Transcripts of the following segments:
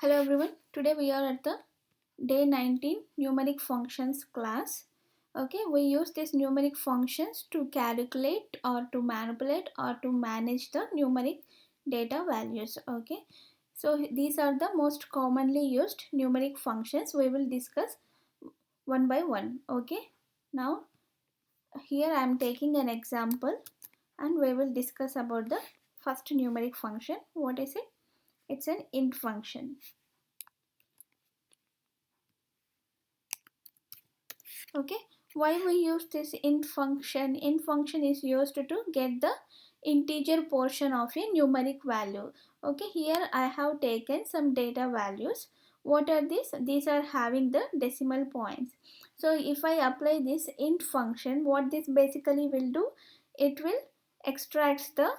Hello everyone, today we are at the day 19 numeric functions class. Okay, we use these numeric functions to calculate or to manipulate or to manage the numeric data values. Okay, so these are the most commonly used numeric functions. We will discuss one by one. Okay, now here I am taking an example and we will discuss about the first numeric function. What is it? It's an int function. Okay, why we use this int function? Int function is used to get the integer portion of a numeric value. Okay, here I have taken some data values. What are these? These are having the decimal points. So if I apply this int function, what this basically will do, it will extract the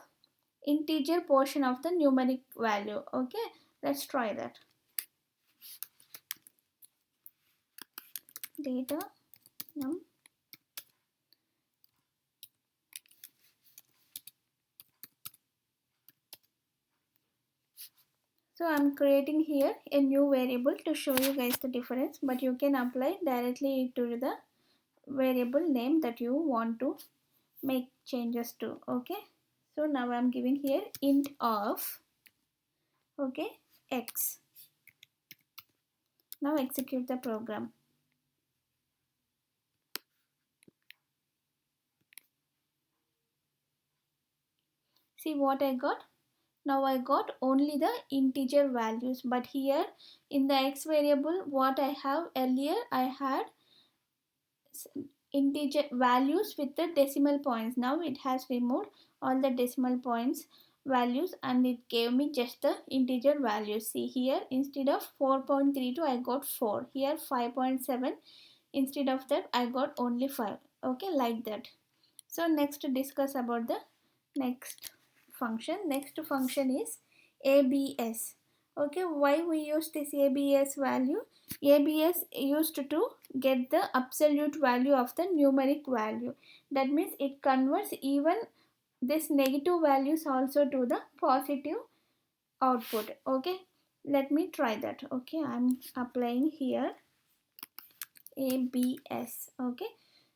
integer portion of the numeric value. Okay, let's try that. Data num. So I'm creating here a new variable to show you guys the difference, but you can apply directly to the variable name that you want to make changes to. Okay, so now I'm giving here int of x. Now execute the program. See what I got? Now I got only the integer values, but here in the x variable, what I have earlier, I had integer values with the decimal points. Now it has removed all the decimal points values and it gave me just the integer values. See here, instead of 4.32 I got 4. Here 5.7, instead of that I got only 5. Okay, like that. So next to discuss about the next function. Next function is ABS. Okay, why we use this ABS value? ABS used to get the absolute value of the numeric value. That means it converts even this negative values also to the positive output. Okay, let me try that. Okay, I'm applying here ABS. Okay,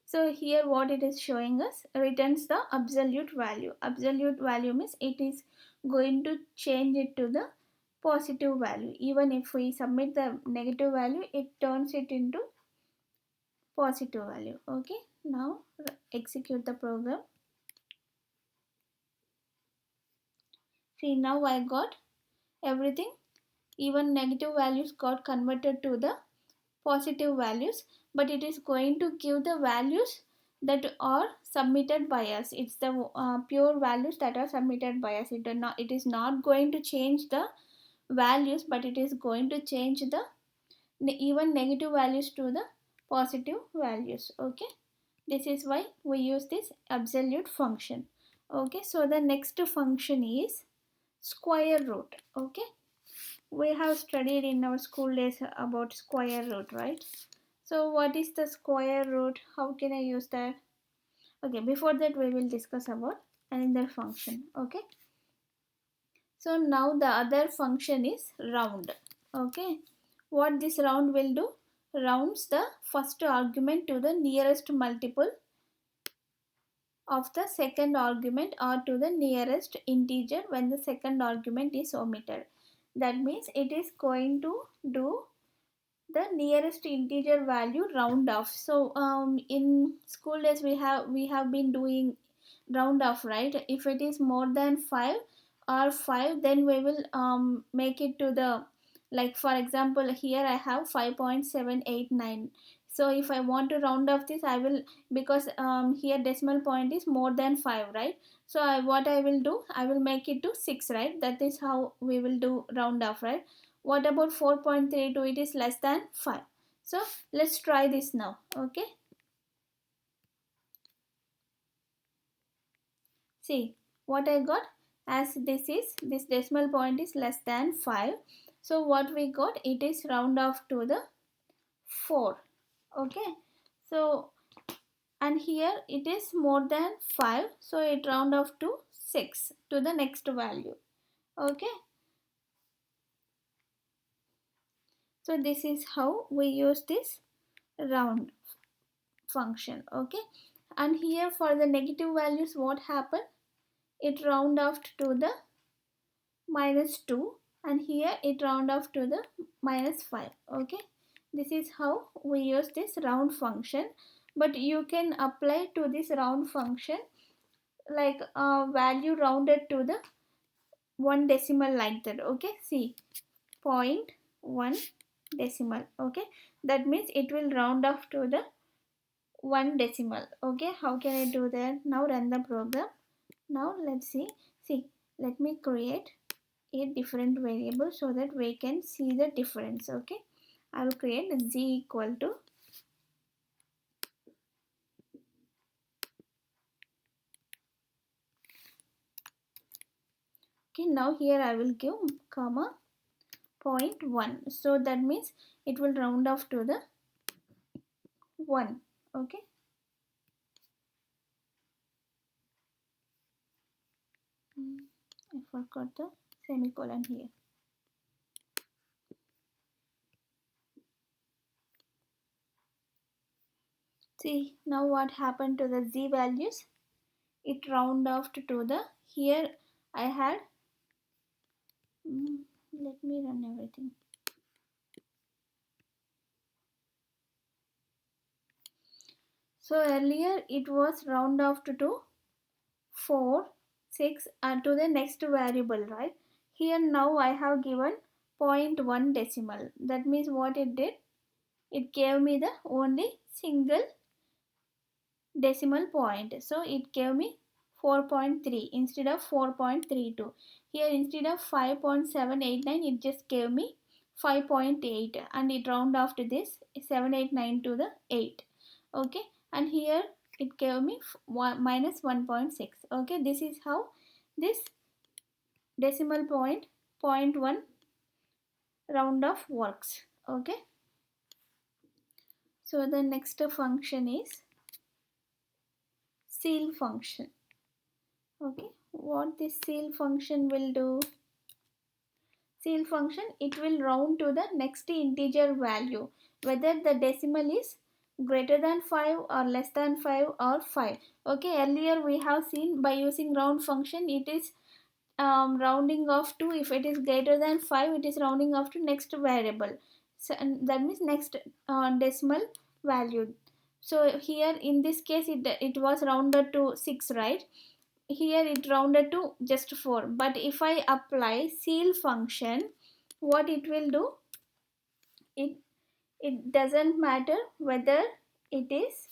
so here what it is showing us, returns the absolute value. Absolute value means it is going to change it to the positive value. Even if we submit the negative value, it turns it into positive value. Okay, now execute the program. See, now I got everything. Even negative values got converted to the positive values, but it is going to give the values that are submitted by us. It's the pure values that are submitted by us. It is not going to change the values, but it is going to change the even negative values to the positive values. Okay, this is why we use this absolute function. Okay, so the next function is square root. Okay, we have studied in our school days about square root, right? So what is the square root? How can I use that? Okay, before that we will discuss about another function. Okay, so now the other function is round. Okay, what this round will do? Rounds the first argument to the nearest multiple of the second argument or to the nearest integer when the second argument is omitted. That means it is going to do the nearest integer value round off. So in school days we have been doing round off, right? If it is more than 5 or 5, then we will make it to the, like for example here I have 5.789. so if I want to round off this, I will, because here decimal point is more than 5, right? So what I will do, I will make it to 6, right? That is how we will do round off, right? What about 4.32? It is less than 5. So let's try this now. Okay, see what I got. As this decimal point is less than 5, so what we got, it is round off to the 4. Okay, so and here it is more than 5, so it round off to 6, to the next value. Okay, So this is how we use this round function. Okay, and here for the negative values, what happened? It round off to the -2, and here it round off to the -5. Okay, this is how we use this round function. But you can apply to this round function like a value rounded to the one decimal like that. Okay, see, 0.1 decimal. Okay, that means it will round off to the one decimal. Okay, how can I do that? Now run the program. Now let's see, let me create a different variable so that we can see the difference. Okay, I will create z equal to, okay, now here I will give comma 0.1, so that means it will round off to the 1. Okay, I forgot the semicolon here. See, now what happened to the z values? It round off to the, here I had, let me run everything. So earlier it was round off to 4, 6 and to the next variable, right? Here now I have given 0.1 decimal. That means what it did? It gave me the only single decimal point. So it gave me 4.3 instead of 4.32. Here instead of 5.789 it just gave me 5.8, and it round off to this 789 to the 8. Okay, and here it gave me minus 1.6. Okay, this is how this decimal point 0.1 round off works. Okay, so the next function is CEIL function. Okay, what this CEIL function will do? CEIL function, it will round to the next integer value, whether the decimal is greater than 5 or less than 5 or 5. Okay, earlier we have seen by using round function it is rounding off to, if it is greater than 5 it is rounding off to next variable. So and that means next decimal value. So here in this case it was rounded to 6, right? Here it rounded to just 4. But if I apply CEIL function, what it will do, it it doesn't matter whether it is,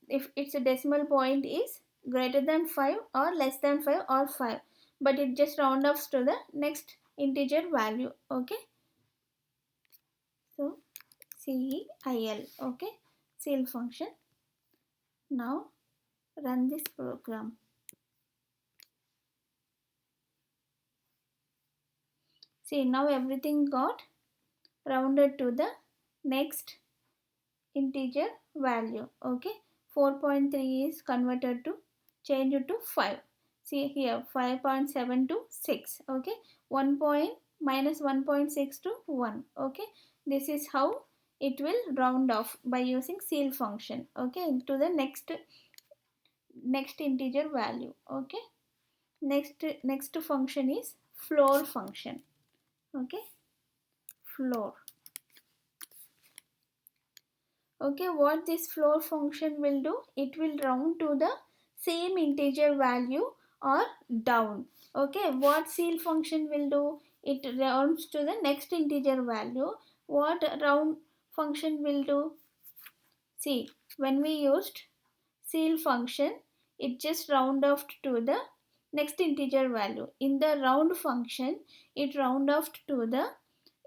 if its decimal point is greater than 5 or less than 5 or 5, but it just round off to the next integer value. Okay, so CEIL. Okay, CEIL function. Now run this program. See, now everything got rounded to the next integer value. Okay, 4.3 is converted to, change it to 5. See here 5.7 to 6. Okay, 1 point minus 1.6 to 1. Okay, this is how it will round off by using CEIL function. Okay, to the next integer value. Okay, next function is floor function. Okay, floor. Okay, what this floor function will do, it will round to the same integer value or down. Okay, what CEIL function will do, it rounds to the next integer value. What round function will do, see, when we used CEIL function, it just round off to the next integer value. In the round function, it round off to the,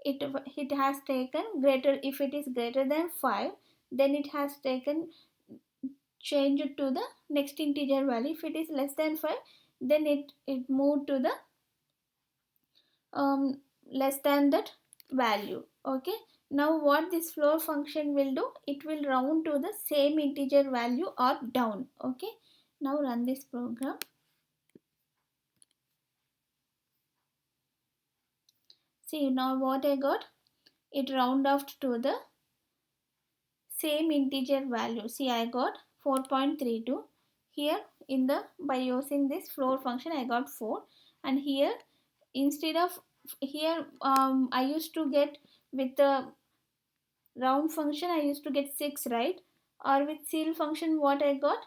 it has taken greater, if it is greater than 5, then it has taken, change it to the next integer value. If it is less than 5, then it moved to the less than that value. Okay, now what this floor function will do, it will round to the same integer value or down. Okay, now run this program. See, now what I got, it round off to the same integer value. See, I got 4.32. Here in the, by using this floor function, I got 4, and here instead of, here I used to get with the round function I used to get 6, right? Or with CEIL function what I got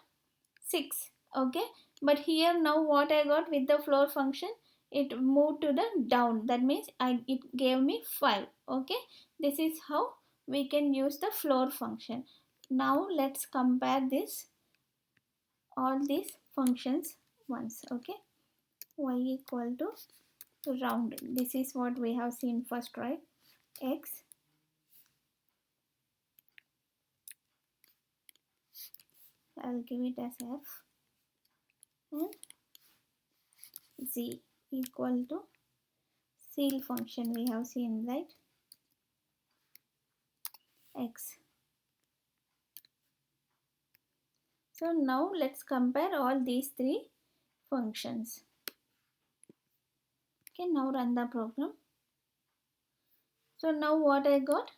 6. Okay, but here now what I got with the floor function, it moved to the down, that means it gave me 5. Okay, this is how we can use the floor function. Now let's compare this, all these functions once. Okay, y equal to round, this is what we have seen first, right? X, I'll give it as f, and z equal to CEIL function we have seen, right? X. So now let's compare all these three functions. Okay, now run the program. So now what I got?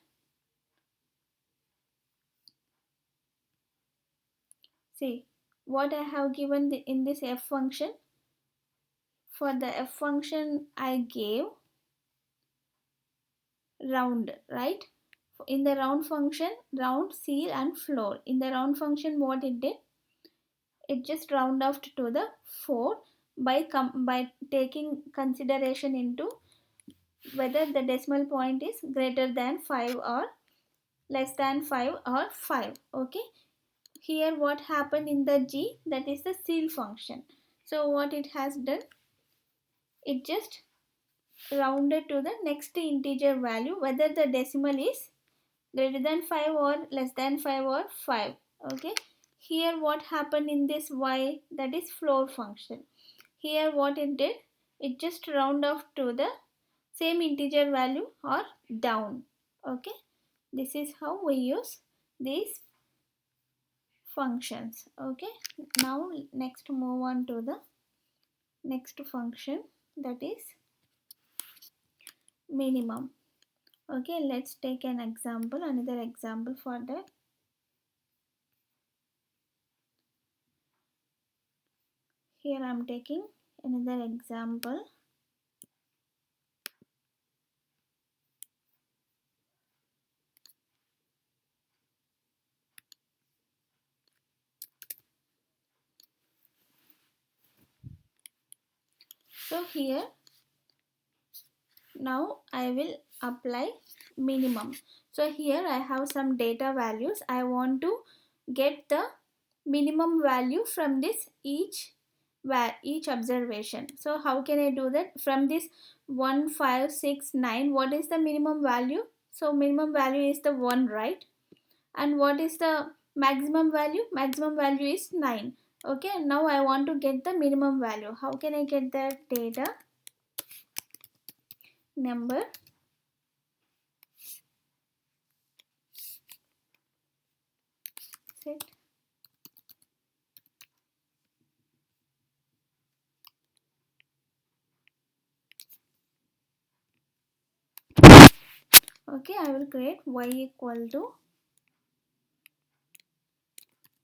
See, what I have given in this f function. For the f function I gave round, right? In the round function, round, CEIL and floor. In the round function what it did? It just round off to the 4 by taking consideration into whether the decimal point is greater than 5 or less than 5 or 5. Okay, here what happened in the g, that is the CEIL function. So what it has done, it just rounded to the next integer value, whether the decimal is greater than 5 or less than 5 or 5. Okay, here what happened in this y, that is floor function. Here what it did, it just round off to the same integer value or down. Okay, this is how we use these functions. Okay, now next move on to the next function, that is minimum. Okay, let's take an example, another example for that. Here I am taking another example. So here now I will apply minimum. So here I have some data values. I want to get the minimum value from this each observation. So how can I do that? From this 1, 5, 6, 9, what is the minimum value? So minimum value is the 1, right? And what is the maximum value? Maximum value is 9. Okay, now I want to get the minimum value. How can I get that? Data number set okay, I will create y equal to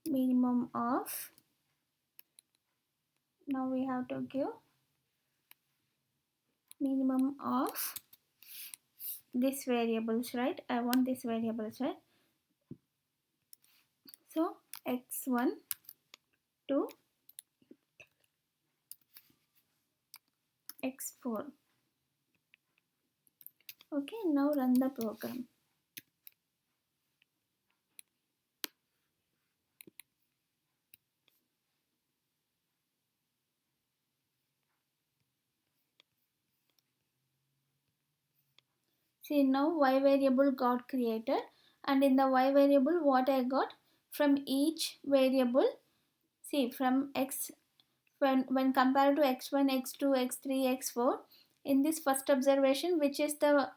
minimum of, now we have to give minimum of this variables, right? I want this variables, right? So x1 to x4. Okay, now run the program. See, now y variable got created, and in the y variable what I got from each variable, see from x, when compared to x1, x2, x3, x4, in this first observation, which is the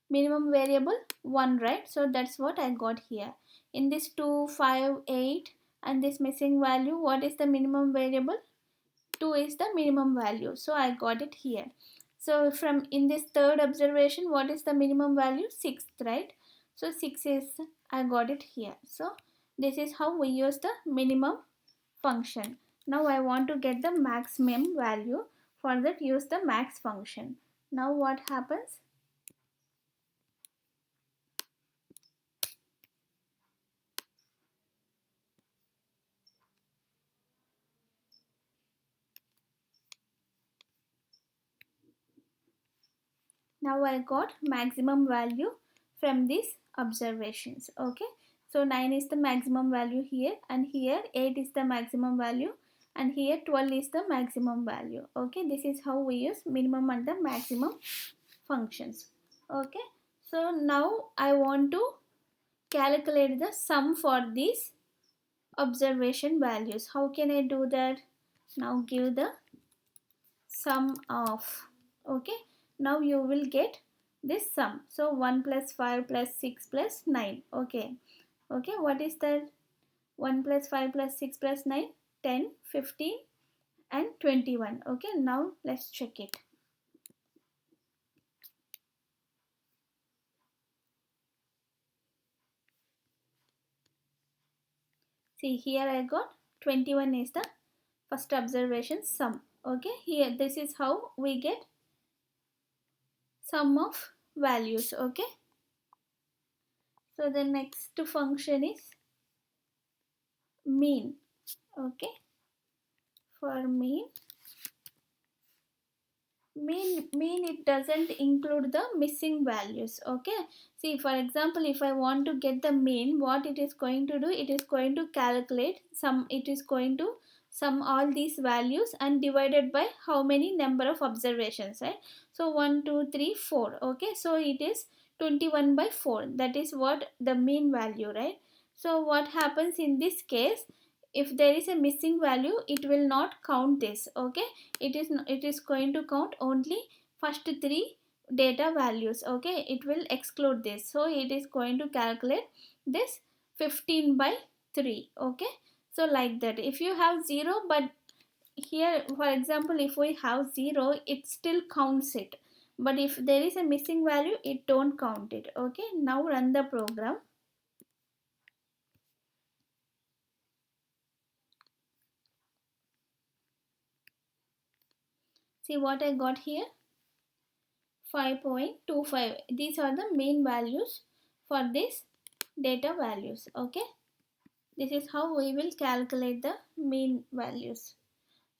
minimum variable? 1, right? So that's what I got here. In this 2, 5, 8 and this missing value, what is the minimum variable? 2 is the minimum value, so I got it here. So from in this third observation, what is the minimum value? 6th, right? So 6 is, I got it here. So this is how we use the minimum function. Now I want to get the maximum value. For that, use the max function. Now what happens? Now I got maximum value from these observations. Okay, so 9 is the maximum value here, and here 8 is the maximum value, and here 12 is the maximum value. Okay, this is how we use minimum and the maximum functions. Okay, so now I want to calculate the sum for these observation values. How can I do that? Now give the sum of, okay, now you will get this sum. So 1 plus 5 plus 6 plus 9. Okay, what is that? 1 plus 5 plus 6 plus 9, 10, 15 and 21. Okay, now let's check it. See, here I got 21 is the first observation sum. Okay, here this is how we get sum of values. Okay, so the next function is mean. Okay, for mean it doesn't include the missing values. Okay, see, for example, if I want to get the mean, what it is going to do, it is going to calculate it is going to sum all these values and divided by how many number of observations, right? So 1 2 3 4. Okay, so it is 21 by 4. That is what the mean value, right? So what happens in this case, if there is a missing value, it will not count this. Okay, it is going to count only first 3 data values. Okay, it will exclude this, so it is going to calculate this 15 by 3. Okay, so like that, if you have 0, but here for example if we have 0, it still counts it, but if there is a missing value, it don't count it. Okay, now run the program. See what I got here, 5.25. These are the main values for this data values. Okay, this is how we will calculate the mean values.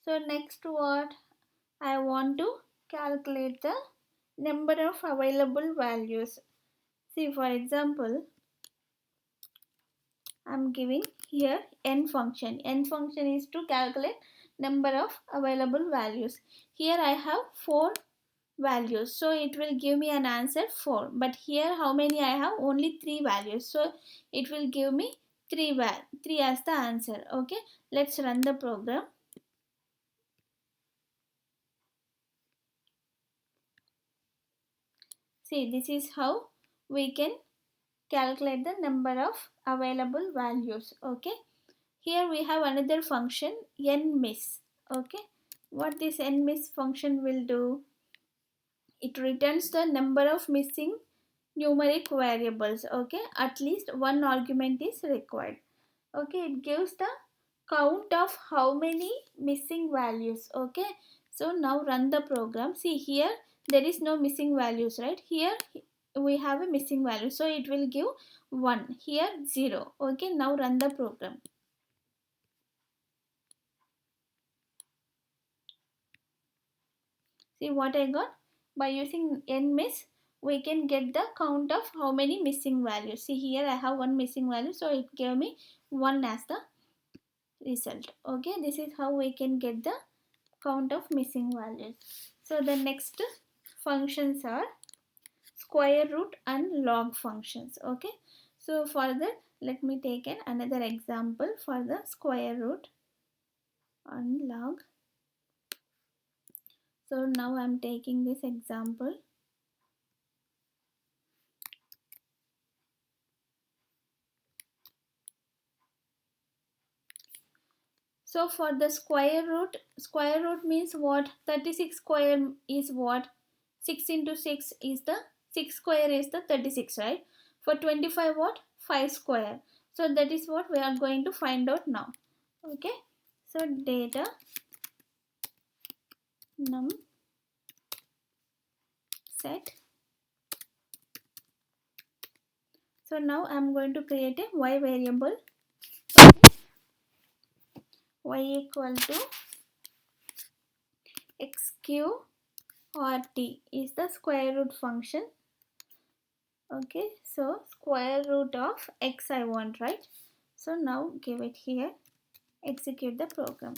So next, what I want to calculate the number of available values. See, for example, I'm giving here n function. N function is to calculate number of available values. Here I have 4 values, so it will give me an answer 4, but here how many I have? Only 3 values, so it will give me 3 as the answer. Okay, let's run the program. See, this is how we can calculate the number of available values. Okay, here we have another function, NMISS. Okay, what this NMISS function will do, it returns the number of missing numeric variables. Okay, at least one argument is required. Okay, it gives the count of how many missing values. Okay, so now run the program. See, here there is no missing values, right? Here we have a missing value, so it will give 1, here 0. Okay, now run the program. See what I got? By using NMISS, we can get the count of how many missing values. See, here I have one missing value, so it gave me 1 as the result. Okay, this is how we can get the count of missing values. So the next functions are square root and log functions. Okay, so for that, let me take another example for the square root and log. So now I am taking this example. So for the square root means what? 36 square is what? 6 into 6 is the 6 square is the 36, right? For 25 what? 5 square. So that is what we are going to find out now. Okay, so data num set. So now I am going to create a y variable. Okay. Y equal to SQRT is the square root function. Okay, so square root of x I want, right? So now give it here, execute the program.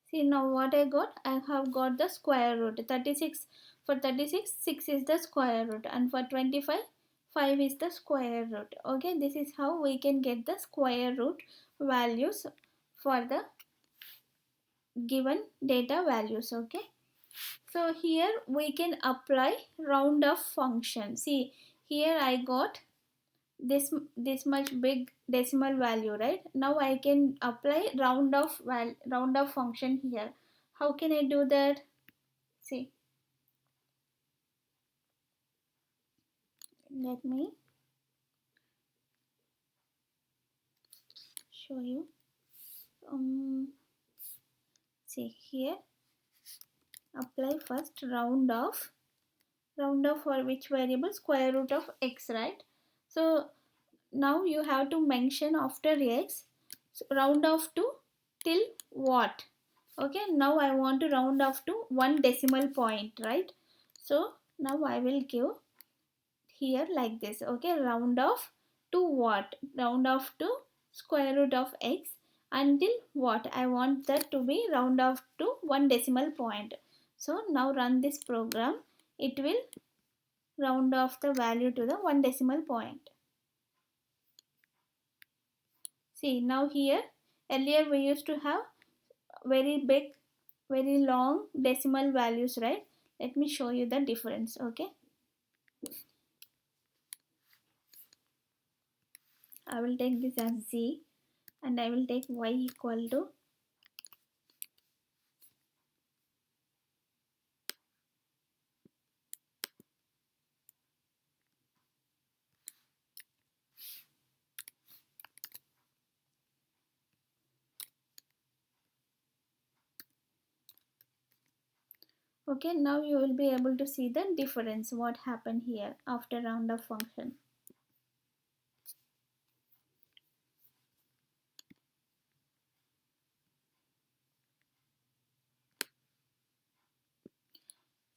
See now what I got? I have got the square root 36. For 36, 6 is the square root, and for 25, 5 is the square root. Okay, this is how we can get the square root values for the given data values. Okay, so here we can apply round off function. See here I got this much big decimal value, right? Now I can apply round off function here. How can I do that? See, let me show you. See here, apply first round off for which variable? Square root of x, right? So now you have to mention after x, so round off to till what? Okay, now I want to round off to 1 decimal point, right? So now I will give here like this. Okay, round off to what? Round off to square root of x until what? I want that to be round off to 1 decimal point. So now run this program. It will round off the value to the 1 decimal point. See now here, earlier we used to have very big, very long decimal values, right? Let me show you the difference. Okay, I will take this as z and I will take y equal to okay. Now you will be able to see the difference what happened here after round off function.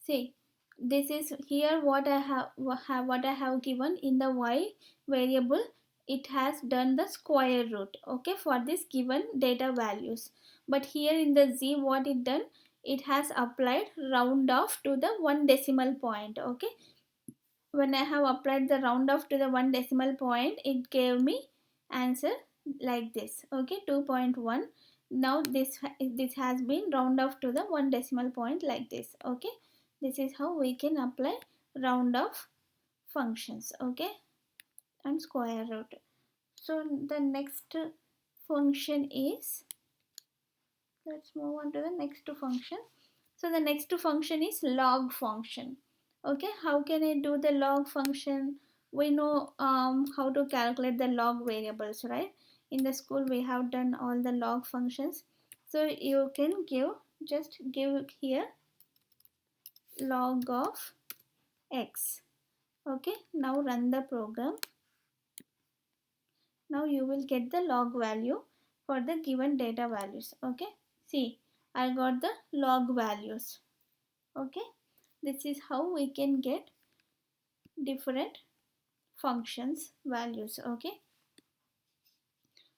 See, this is here what I have given in the y variable. It has done the square root, okay, for this given data values. But here in the z, what it done? It has applied round off to the 1 decimal point. Okay, when I have applied the round off to the 1 decimal point, it gave me answer like this. Okay, 2.1. Now this has been round off to the 1 decimal point like this. Okay, this is how we can apply round off functions. Okay, and square root. So the next function is, let's move on to the next function. So the next function is log function. Okay, how can I do the log function? We know how to calculate the log variables, right? In the school we have done all the log functions. So you can just give here log of x. Okay, now run the program. Now you will get the log value for the given data values. Okay, see, I got the log values. Okay, this is how we can get different functions values. Okay,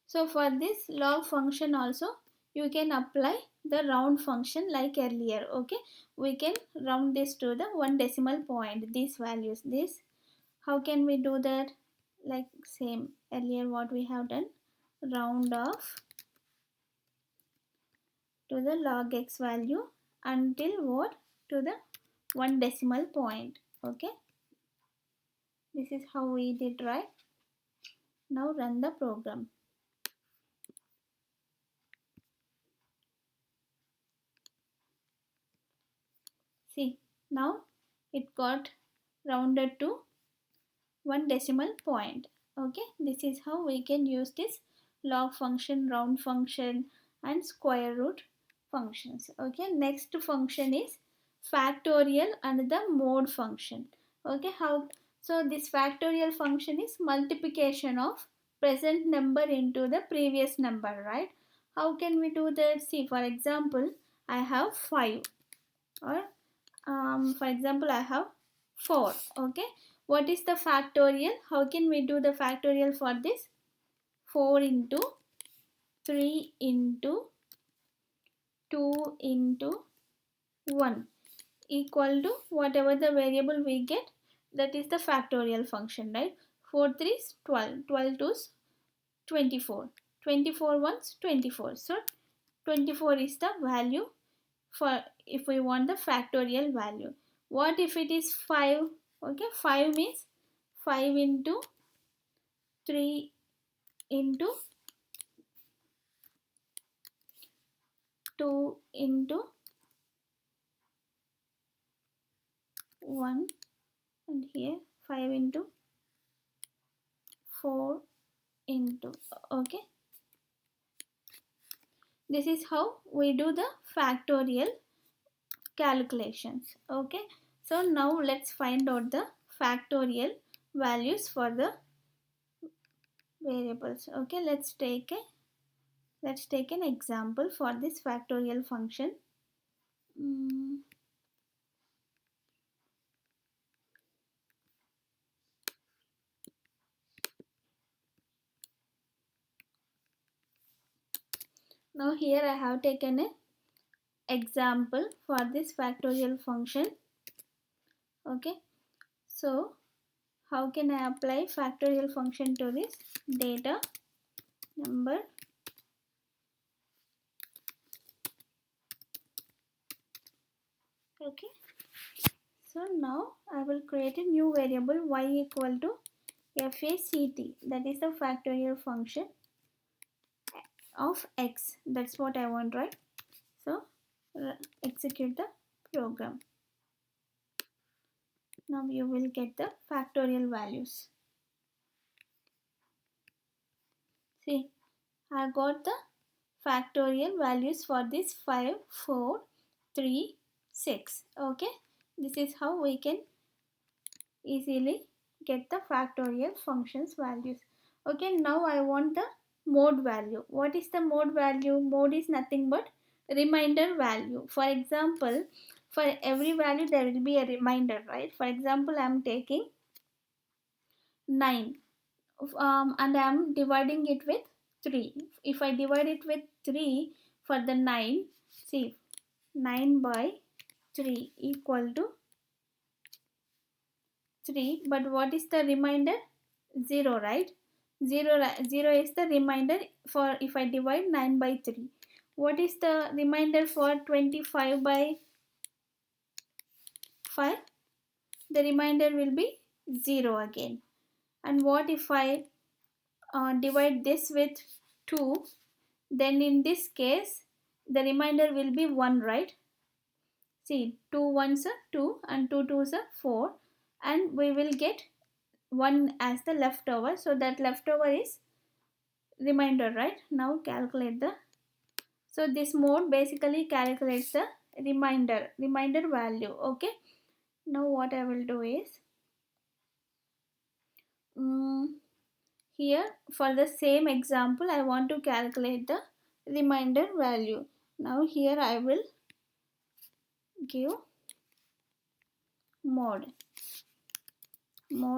so for this log function also you can apply the round function like earlier. Okay, we can round this to the 1 decimal point, these values. This, how can we do that? Like same earlier what we have done, round off to the log x value until what? To the 1 decimal point. Okay, This is how we did, right? Now run the program. See, now it got rounded to 1 decimal point. Okay, this is how we can use this log function, round function, and square root functions. Okay, next function is factorial and the mode function. Okay, how? So this factorial function is multiplication of present number into the previous number, right? How can we do that? See, for example, I have 5, or for example I have 4. Okay, what is the factorial? How can we do the factorial for this? 4 into 3 into 2 into 1 equal to whatever the variable we get, that is the factorial function, right? 4 3s 12, 12 2s 24, 24 1s 24. So 24 is the value for if we want the factorial value. What if it is 5? Okay, 5 means 5 into 3 into 2 into 1, and here 5 into 4 into, okay, this is how we do the factorial calculations. Okay, so now let's find out the factorial values for the variables. Okay, let's take an example for this factorial function. Now here I have taken an example for this factorial function. Okay, so how can I apply factorial function to this? Data, number, okay. So now I will create a new variable y equal to FACT, that is the factorial function of x. That's what I want, right? So execute the program. Now you will get the factorial values. See, I got the factorial values for this 5, 4, 3, 6. Okay, this is how we can easily get the factorial functions values. Okay, now I want the mode value. What is the mode value? Mode is nothing but reminder value. For example, for every value there will be a reminder, right? For example, I am taking 9 and I am dividing it with 3. If I divide it with 3 for the 9, see, 9 by 3 equal to 3, but what is the remainder? 0, right? 0 is the remainder for if I divide 9 by 3. What is the remainder for 25 by 5? The remainder will be 0 again. And what if I divide this with 2? Then in this case the remainder will be 1, right? See, 2 1s are 2 and 2 2s are 4, and we will get 1 as the leftover, so that leftover is remainder, right? Now calculate the, so this mode basically calculates the remainder value. Okay, now what I will do is here for the same example I want to calculate the remainder value. Now here I will give mode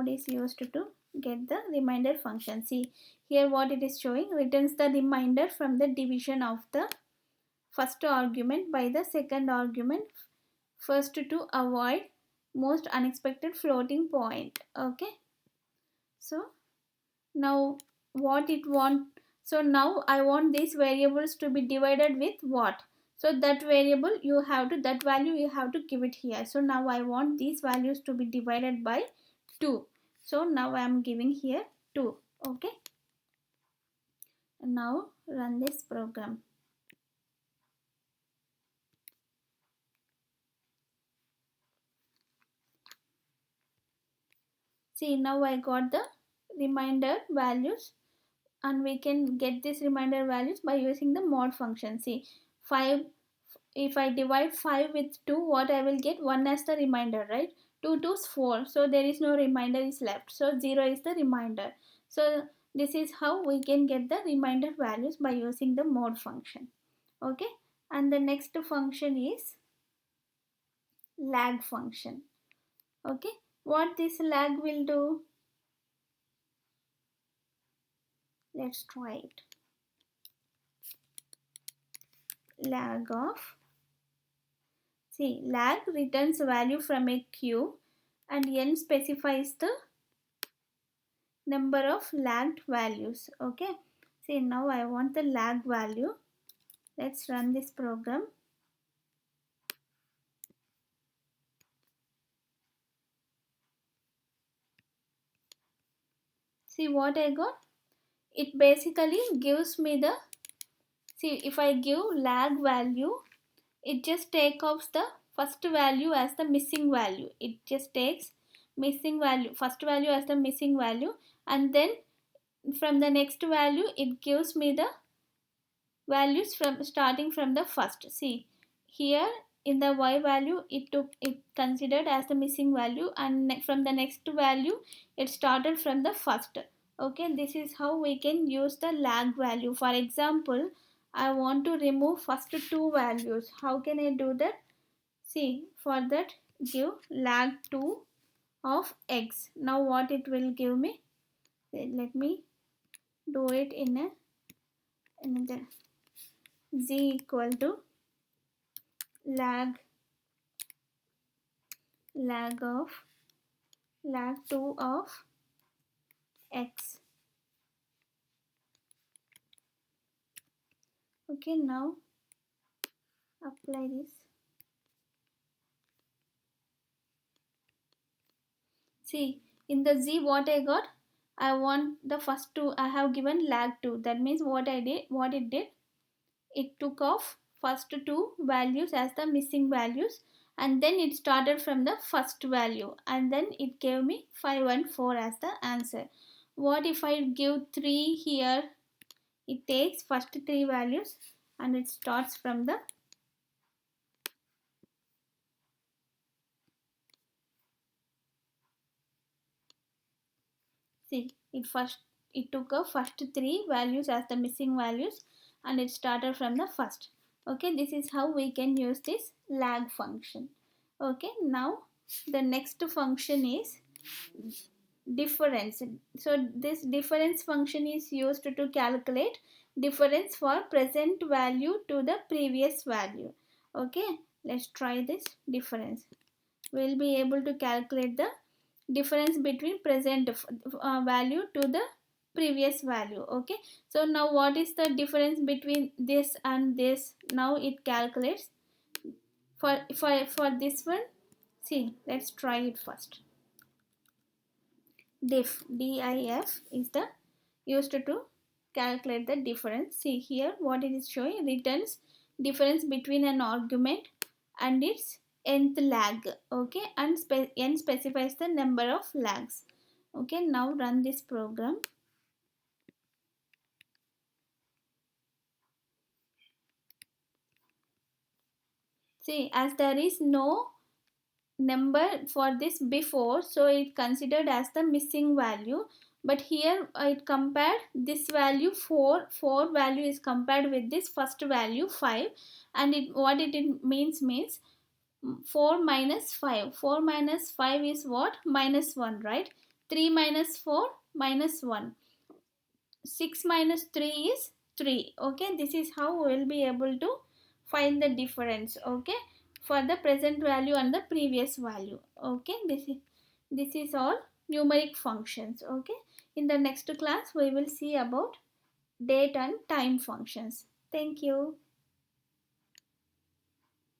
is used to get the remainder function. See here what it is showing, returns the remainder from the division of the first argument by the second argument, first to avoid most unexpected floating point. Okay, so now what it want, so now I want these variables to be divided with what? So that variable you have to, that value you have to give it here. So now I want these values to be divided by 2. So now I am giving here 2. Okay. Now run this program. See, now I got the reminder values, and we can get this reminder values by using the mod function. See, 5, if I divide 5 with 2, what I will get? 1 as the reminder, right? 2 2 is 4, so there is no reminder is left, so 0 is the reminder. So this is how we can get the reminder values by using the mod function. Okay, and the next function is lag function. Okay, what this lag will do? Let's try it. Lag of, see, lag returns value from a queue, and n specifies the number of lagged values. Okay, see, now I want the lag value. Let's run this program. See what I got? It basically gives me the, see, if I give lag value, it just takes off the first value as the missing value. It just takes missing value, first value as the missing value, and then from the next value it gives me the values from starting from the first. See, here in the y value it considered as the missing value, and from the next value it started from the first. Okay, this is how we can use the lag value. For example, I want to remove first two values. How can I do that? See, for that, give lag 2 of x. Now what it will give me? Let me do it in another. Z equal to lag of lag 2 of x. Okay, now apply this. See, in the z what I got? I want the first two. I have given lag 2. That means what it did, it took off first two values as the missing values, and then it started from the first value, and then it gave me 5 and 4 as the answer. What if I give 3 here? It takes first 3 values and it starts from the, see, it took a first 3 values as the missing values, and it started from the first. Okay, this is how we can use this lag function. Okay, now the next function is difference. So this difference function is used to calculate difference for present value to the previous value. Okay, let's try this difference. We'll be able to calculate the difference between present value to the previous value. Okay, so now what is the difference between this and this? Now it calculates for this one. See, let's try it first. Diff is the used to calculate the difference. See here what it is showing, returns difference between an argument and its nth lag. Okay, and n specifies the number of lags. Okay, now run this program. See, as there is no number for this before, so it considered as the missing value, but here it compared this value 4 value is compared with this first value 5, and what it means 4 minus 5. 4 minus 5 is what? Minus 1, right? 3 minus 4 minus 1. 6 minus 3 is 3. Okay, this is how we will be able to find the difference. Okay, for the present value and the previous value. Okay, this is all numeric functions. Okay, in the next class we will see about date and time functions. Thank you.